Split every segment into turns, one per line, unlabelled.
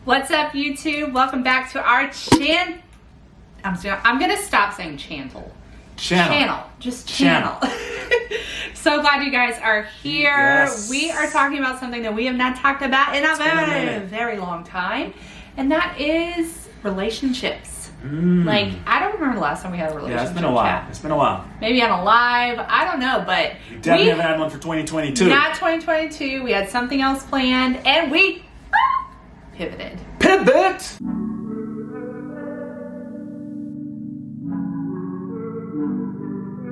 What's up, YouTube? Welcome back to our I'm gonna stop saying channel. Just channel. So glad you guys are here.
Yes.
We are talking about something that we have not talked about in a very long time, and that is relationships. Like, I don't remember the last time we had a relationship.
Yeah, it's been a while.
Chat.
It's been a while.
Maybe on a live, I don't know, but
We definitely haven't had one for 2022.
Not 2022. We had something else planned, and we pivoted.
Pivot!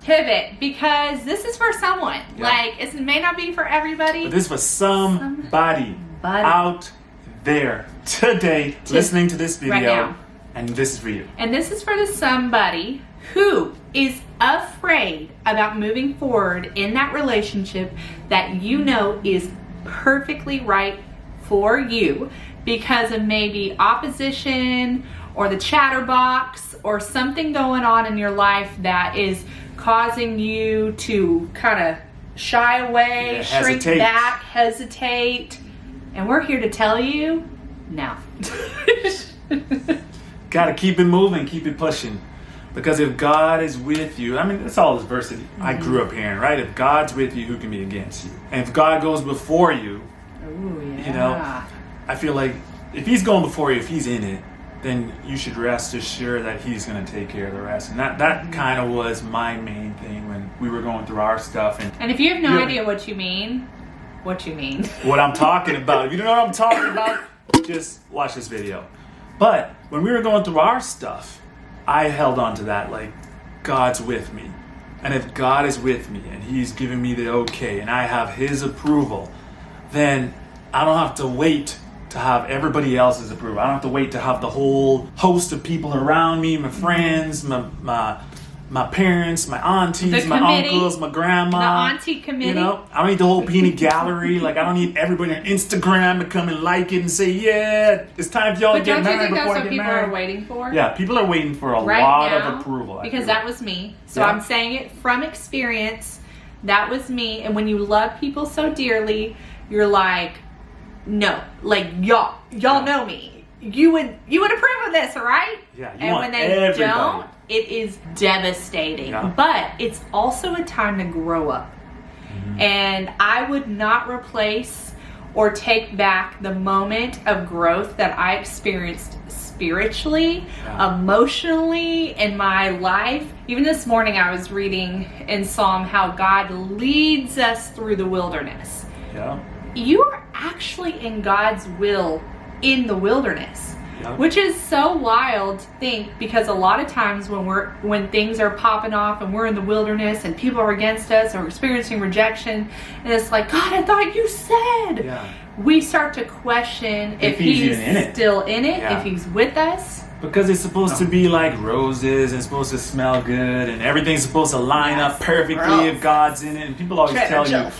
Pivot, because this is for someone.
Yeah.
Like, it may not be for everybody.
But this was somebody
Buddy.
out there today listening to this video.
Right now.
And this is for you.
And this is for the somebody who is afraid about moving forward in that relationship that you know is perfectly right for you because of maybe opposition or the chatterbox or something going on in your life that is causing you to kind of shy away, shrink back, hesitate. And we're here to tell you, no.
Gotta keep it moving, keep it pushing. Because if God is with you, I mean, that's all this verse that I grew up hearing, right? If God's with you, who can be against you? And if God goes before you,
Ooh, yeah.
you know, I feel like if he's going before you, if he's in it, then you should rest assured that he's going to take care of the rest. And that kind of was my main thing when we were going through our stuff.
And if you have no idea what you mean, what
I'm talking about. If you don't know what I'm talking about, just watch this video. But when we were going through our stuff, I held on to that like, God's with me. And if God is with me and he's giving me the okay and I have his approval, then I don't have to wait to have everybody else's approval. I don't have to wait to have the whole host of people around me, my friends, my parents, my aunties, my uncles, my grandma.
The auntie committee.
You know, I don't need the whole peanut gallery. Like, I don't need everybody on Instagram to come and like it and say, yeah, it's time for y'all to get married before I get married.
But don't you think that's what people are waiting for?
Yeah, people are waiting for a
right
lot
now,
of approval.
Because that was me. So
Yeah.
I'm saying it from experience. That was me. And when you love people so dearly, you're like, no, like y'all know me. You would approve of this, right?
Yeah, you
and
want
when they
everybody.
don't, it is devastating.
Yeah.
But it's also a time to grow up. And I would not replace or take back the moment of growth that I experienced spiritually, emotionally in my life. Even this morning I was reading in Psalm how God leads us through the wilderness.
Yeah.
You are actually in God's will in the wilderness.
Yep.
Which is so wild to think, because a lot of times when things are popping off and we're in the wilderness and people are against us or experiencing rejection, and it's like, God, I thought you said.
Yeah.
We start to question if he's
even in it.
still in it,
Yeah.
if he's with us.
Because it's supposed to be like roses and supposed to smell good and everything's supposed to line up perfectly if God's in it. And people always tell you,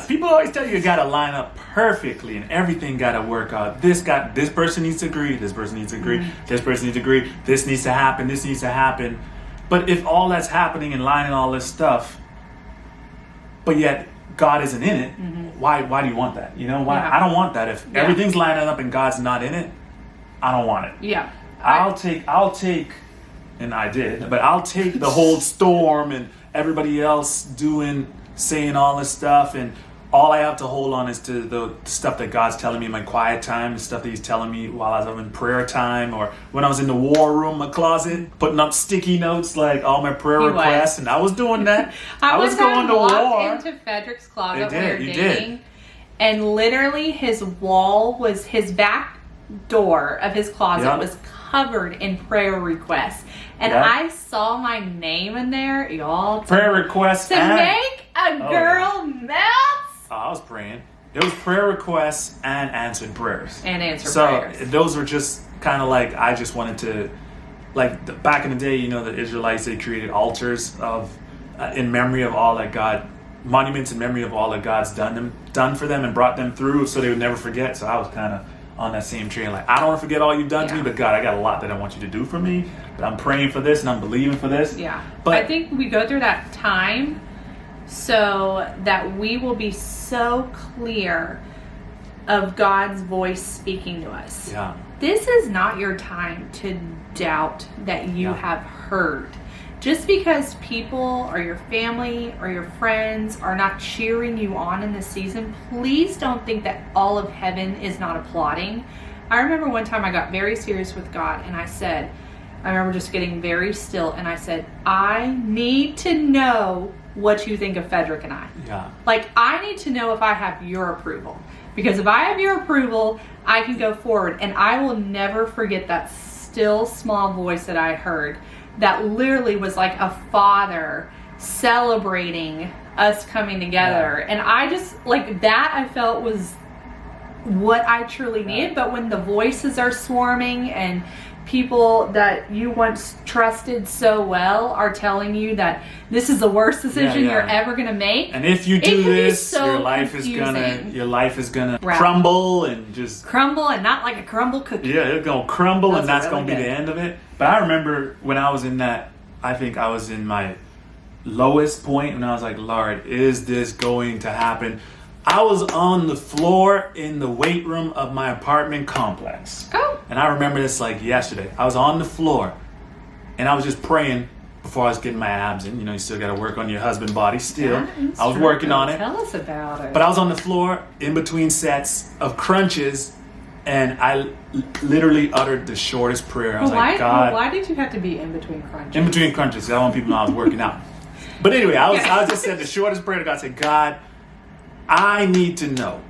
people always tell you got to line up perfectly and everything got to work out. This person needs to agree, this person needs to agree, this person needs to agree, this needs to happen, this needs to happen. But if all that's happening and lining all this stuff, but yet God isn't in it, why do you want that? You know, why?
Yeah.
I don't want that. If everything's lining up and God's not in it, I don't want it.
Yeah.
I'll take, and I did, but I'll take the whole storm and everybody else saying all this stuff, and all I have to hold on is to the stuff that God's telling me in my quiet time, the stuff that he's telling me while I was in prayer time, or when I was in the war room, my closet, putting up sticky notes, like all my prayer requests, and I was doing that.
I
was going to war.
Into Frederick's closet when we were
You
dating,
did.
and literally his wall was, his back door of his closet was covered in prayer requests, and I saw my name in there, y'all.
Prayer requests
to make a girl melt.
I was praying. It was prayer requests and answered prayers.
Prayers.
So those were just kind of like, I just wanted to, like back in the day, you know, the Israelites, they created altars of in memory of all that God, monuments in memory of all that God's done for them and brought them through, so they would never forget. So I was kind of on that same train, like, I don't want to forget all you've done to me, but God, I got a lot that I want you to do for me, but I'm praying for this and I'm believing for this. But
I think we go through that time so that we will be so clear of God's voice speaking to us.
Yeah.
This is not your time to doubt that you
Yeah.
have heard. Just because people or your family or your friends are not cheering you on in this season, please don't think that all of heaven is not applauding. I remember one time I got very serious with God and I remember just getting very still and I said, I need to know what you think of Frederick and I.
Yeah.
Like, I need to know if I have your approval. Because if I have your approval, I can go forward. And I will never forget that still small voice that I heard that literally was like a father celebrating us coming together.
Yeah.
And I just, like, that I felt was what I truly needed. But when the voices are swarming and people that you once trusted so well are telling you that this is the worst decision you're ever going to make.
And if you
It
do
can be
this,
so
your life is gonna
Right.
crumble and just
Crumble and not like a crumble cookie.
yeah, it's gonna crumble and
That's
that's
really
gonna be
good.
the end of it. But I remember when I was in that, I think I was in my lowest point when I was like, Lord, is this going to happen? I was on the floor in the weight room of my apartment complex.
Oh.
And I remember this like yesterday. I was on the floor and I was just praying before I was getting my abs in. You know, you still got to work on your husband body still.
That's
I was
true.
working on it.
Tell us about it.
But I was on the floor in between sets of crunches and I literally uttered the shortest prayer. I was like, God.
why did you have to be in between crunches?
In between crunches. I want people to know I was working out. But anyway, I just said the shortest prayer to God. I said, God, I need to know.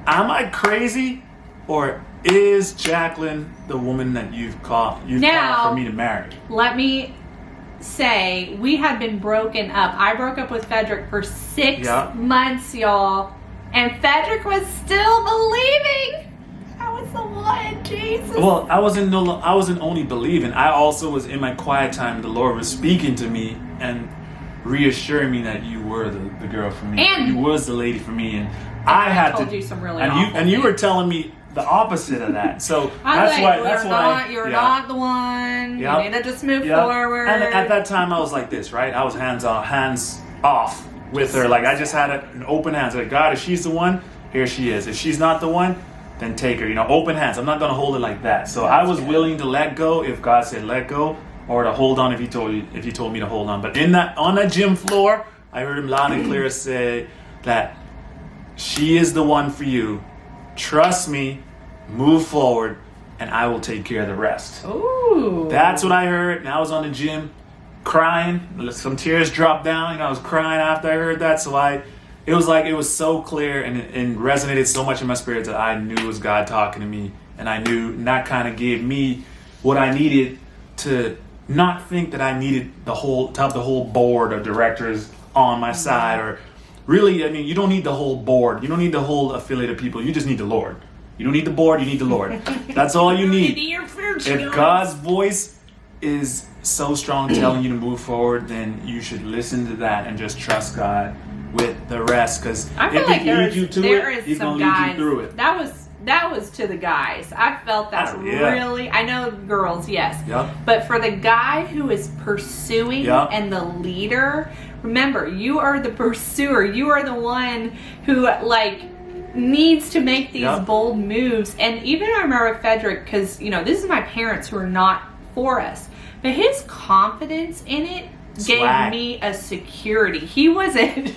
Am I crazy? Or is Jacqueline the woman that you've called for me to marry?
Let me say, we had been broken up. I broke up with Frederick for 6
Yeah.
months, y'all. And Frederick was still believing. I was the one, Jesus.
Well, I wasn't only believing. I also was in my quiet time. The Lord was speaking to me and reassuring me that you were the girl for me.
And
you was the lady for me. And I had
told
to
you some really
and
awful
you were
things.
telling me the opposite of that. So
I was
that's
like,
why
you're not the one.
Yep.
You need to just move
Yep.
forward.
And at that time, I was like this, right? I was hands off with her. Like I just had an open hands. Like God, if she's the one, here she is. If she's not the one, then take her. You know, open hands. I'm not gonna hold it like that. So I was willing to let go if God said let go, or to hold on if He told me to hold on. But on that gym floor, I heard Him loud and clear say that she is the one for you. Trust me, move forward, and I will take care of the rest.
Ooh.
That's what I heard. And I was on the gym crying. Some tears dropped down. You know, I was crying after I heard that. So it was so clear and resonated so much in my spirit that I knew it was God talking to me. And I knew, and that kind of gave me what I needed to not think that I needed to have the whole board of directors on my side. Or really, I mean, you don't need the whole board. You don't need the whole affiliate of people. You just need the Lord. You don't need the board, you need the Lord. That's all you need. If God's voice is so strong telling you to move forward, then you should listen to that and just trust God with the rest. Because
I feel
if
like
He leads you to it, He's
some
going to lead
guys
you through it.
that was to the guys. I felt that
Yeah.
really. I know girls, yes,
Yep.
but for the guy who is pursuing
Yep.
and the leader, remember, you are the pursuer. You are the one who needs to make these
Yep.
bold moves. And even I remember Frederick, because this is my parents who are not for us, but his confidence in it gave
Swag.
me a security. He wasn't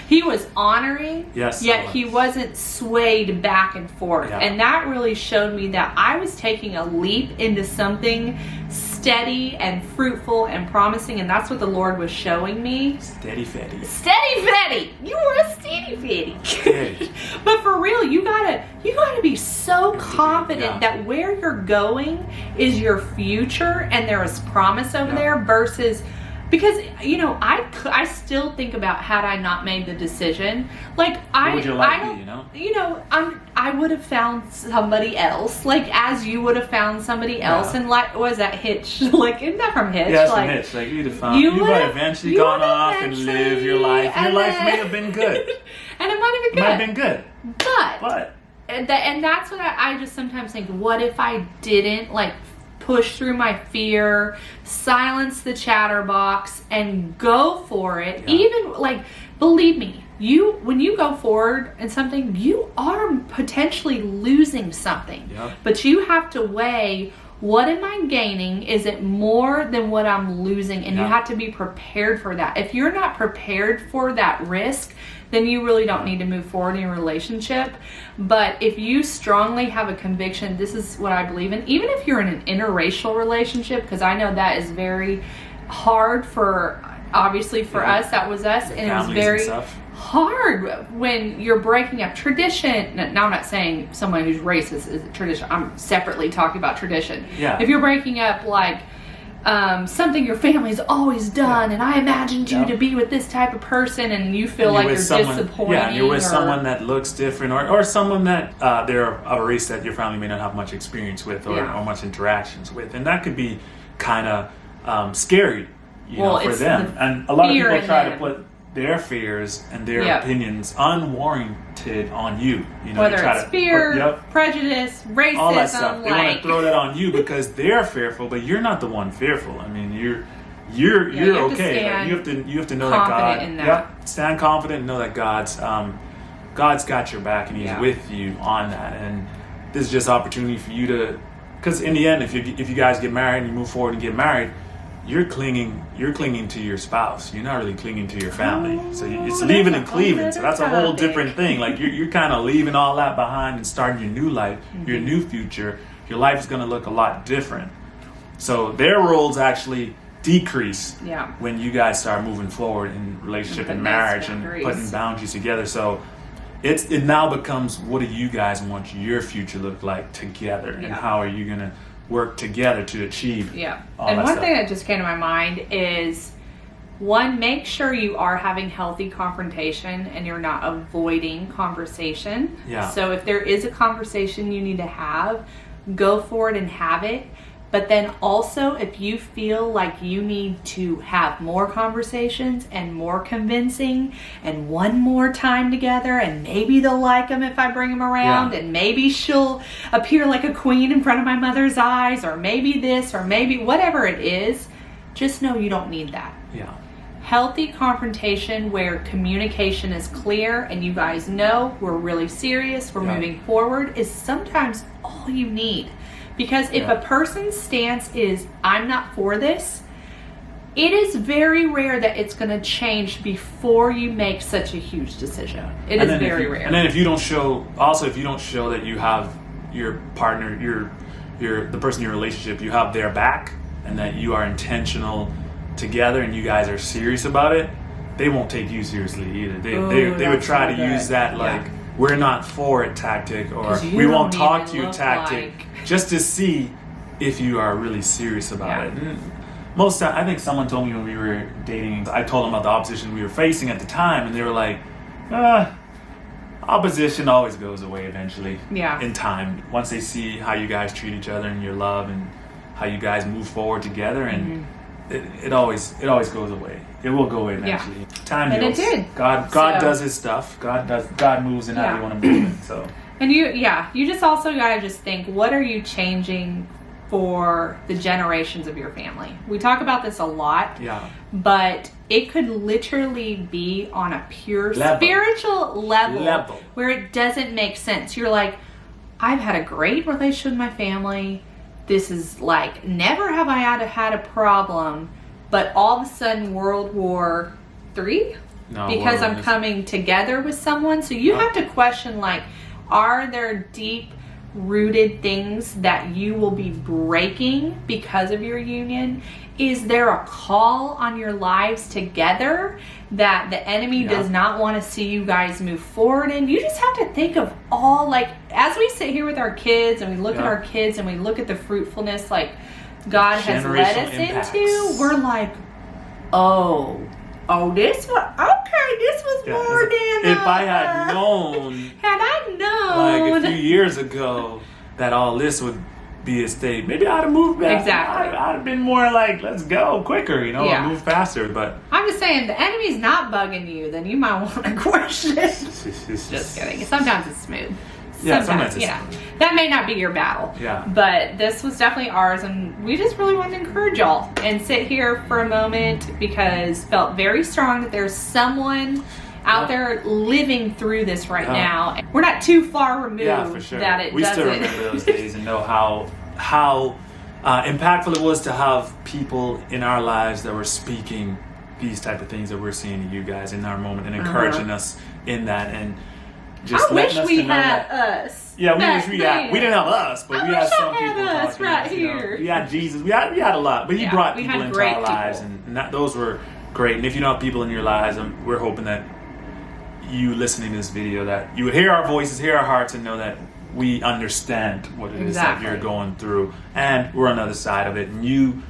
he was honoring,
Yes,
yet
I
he
was.
wasn't swayed back and forth.
Yeah.
And that really showed me that I was taking a leap into something steady and fruitful and promising, and that's what the Lord was showing me.
Steady Fetty.
Steady Fetty! You were a steady Fetty.
Steady.
But for real, you gotta be so confident
Yeah.
that where you're going is your future and there is promise over
Yeah.
there versus because I still think about had I not made the decision. Like
What would your life
I
be,
don't I would have found somebody else, like as you would have found somebody else.
Yeah.
And like was that Hitch? Like isn't that from Hitch?
Yeah, it's
like,
from Hitch. Like you'd have found,
you
you'd
would've-
have eventually
you
gone
would've
off and live your life. Your
and
life
then-
may have been good.
And it might have
It
been
might have
good.
been good. But
And that's what I just sometimes think, what if I didn't push through my fear, silence the chatterbox, and go for it?
Yeah.
Even believe me, when you go forward in something, you are potentially losing something.
Yep.
But you have to weigh, what am I gaining? Is it more than what I'm losing? And you
Yeah.
have to be prepared for that. If you're not prepared for that risk, then you really don't need to move forward in your relationship. But if you strongly have a conviction, this is what I believe in, even if you're in an interracial relationship, because I know that is very hard for, obviously for us, that was us, and it was
Families
very
and stuff.
hard when you're breaking up tradition. Now, I'm not saying someone who's racist is tradition. I'm separately talking about tradition.
Yeah.
If you're breaking up like something your family's always done, and I imagined you
Yeah.
to be with this type of person, and you feel like you're disappointing.
Yeah, and you're with
or-
someone that looks different, or someone that they're of a race that your family may not have much experience with, or
Yeah.
much interactions with, and that could be kind of scary,
Well,
for
it's
them.
the
And a lot of
fear
people
in
try to
them.
put their fears and their
Yep.
opinions unwarranted on you.
Whether
they try
it's
to
fear,
put- yep,
prejudice, racism,
all that stuff. They want
like
to throw that on you because they're fearful, but you're not the one fearful. I mean, you're
you have to
okay.
stand
You have to know that
confident
God.
in that.
Yep, stand confident and know that God's got your back and He's
Yeah.
with you on that. And this is just opportunity for you to, because in the end, if you guys get married and you move forward and get married, you're clinging to your spouse. You're not really clinging to your family. So it's
that's
leaving
a
and
whole
cleaving. So
other
that's a whole
topic.
different thing. Like you're kind of leaving all that behind and starting your new life, your
Mm-hmm.
new future. Your life is going to look a lot different. So their roles actually decrease
Yeah.
when you guys start moving forward in relationship and
Putting
marriage
those
and
boundaries.
putting boundaries together. So it now becomes, what do you guys want your future look like together, and
Yeah.
how are you going to work together to achieve
Yeah.
all
And
that
one
stuff.
thing that just came to my mind is, one, make sure you are having healthy confrontation and you're not avoiding conversation.
Yeah.
So if there is a conversation you need to have, go for it and have it. But then also, if you feel like you need to have more conversations and more convincing and one more time together, and maybe they'll like them if I bring them around,
Yeah.
and maybe she'll appear like a queen in front of my mother's eyes, or maybe this, or maybe whatever it is, just know you don't need that.
Yeah.
Healthy confrontation where communication is clear and you guys know we're really serious, we're
Yeah.
moving forward, is sometimes all you need. Because if
Yeah.
a person's stance is, I'm not for this, it is very rare that it's going to change before you make such a huge decision. It is very rare.
And then if you don't show that you have your partner, the person in your relationship, you have their back, and that you are intentional together and you guys are serious about it, they won't take you seriously either. They would
that's
try
so
to use
good.
that
Yeah.
like, we're not for it tactic, or
'Cause you
we won't
don't
talk
even
to you
look
tactic,
like-
just to see if you are really serious about
Yeah.
it. And most time, I think someone told me when we were dating, I told them about the opposition we were facing at the time, and they were like, opposition always goes away eventually.
Yeah.
In time, once they see how you guys treat each other and your love and how you guys move forward together, and it always goes away. It will go away eventually. Time
And it
heals.
did.
God
So-
does His stuff. God moves in how
Yeah.
you want to move it. So
And you just also gotta just think, what are you changing for the generations of your family? We talk about this a lot,
yeah,
but it could literally be on a pure
Level.
spiritual
Level.
where it doesn't make sense. You're like, I've had a great relationship with my family. This is like, never have I had a problem, but all of a sudden World War III?
no,
Because
well,
I'm coming together with someone. So you
Yep.
have to question, like, are there deep rooted things that you will be breaking because of your union? Is there a call on your lives together that the enemy
Yeah.
does not want to see you guys move forward in? You just have to think of all, like, as we sit here with our kids and we look at
Yeah.
our kids and we look at the fruitfulness, like, God has led
Generational
us
impacts.
into, we're like, oh, this was, okay, this was
Yeah,
more than,
if I had known,
had I known.
like a few years ago, that all this would be a state, maybe I'd have moved back.
Exactly.
I'd have been more like, let's go quicker,
Yeah.
move faster. But
I'm just saying, the enemy's not bugging you, then you might want to question. Just kidding. Sometimes it's smooth.
Yeah, sometimes it's
that may not be your battle.
Yeah.
But this was definitely ours, and we just really wanted to encourage y'all and sit here for a moment because felt very strong that there's someone out there living through this right
Yeah.
now. We're not too far removed
Yeah, for sure.
that it
We
doesn't.
still remember those days and know how impactful it was to have people in our lives that were speaking these type of things that we're seeing to you guys in our moment and encouraging us in that, and just
I
letting
wish
us
we
to know
had
that.
us.
Yeah, we
back
wish we had.
then.
We didn't have us, but
I
we had
wish I
some
had
people
us
talking.
right
you know.
here.
We had Jesus. We had a lot, but He
Yeah,
brought
we
people
had
into
great
our lives,
people.
and those were great. And if you don't have people in your lives, we're hoping that you listening to this video, that you would hear our voices, hear our hearts, and know that we understand what it is that
Exactly.
you're going through, and we're on the other side of it, and you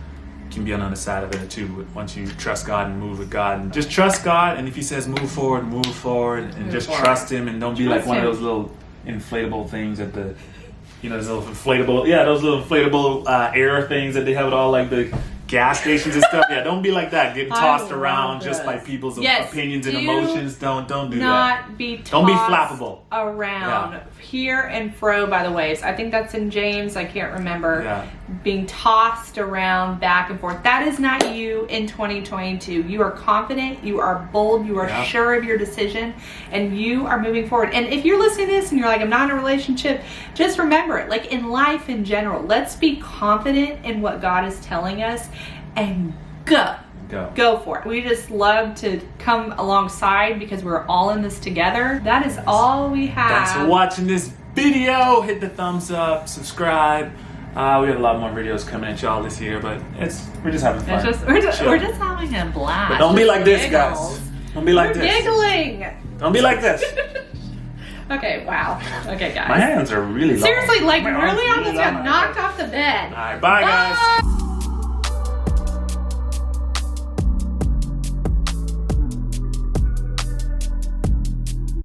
can be on the other side of it too once you trust God and move with God. And just trust God, and if He says move forward, and
Move
just
forward.
trust Him, and don't be like
Trust
one
Him.
of those little inflatable things at the, those little inflatable air things that they have at all like the gas stations and stuff. Yeah, don't be like that, getting
I
tossed
love
around just
this.
by people's
Yes,
opinions and
do
emotions. Don't do that.
Not be tossed
Don't be flappable.
around
Yeah.
here and fro by the waves. I think that's in James. I can't remember.
Yeah.
Being tossed around back and forth. That is not you in 2022. You are confident. You are bold. You are
Yeah.
sure of your decision, and you are moving forward. And if you're listening to this and you're like, I'm not in a relationship, just remember it. Like in life in general, let's be confident in what God is telling us and go for it. We just love to come alongside because we're all in this together. That is all we have.
Thanks for watching this video. Hit the thumbs up, subscribe. We have a lot more videos coming at y'all this year, but we're just having fun.
We're just
Chill.
having a blast.
But don't be like this,
Giggles.
guys. Don't be like
We're
this.
giggling.
Don't be like this.
Okay, wow. Okay, guys.
My hands are really long.
Seriously, like
My
really
arms
almost
long.
got knocked off the bed.
All right, bye, guys.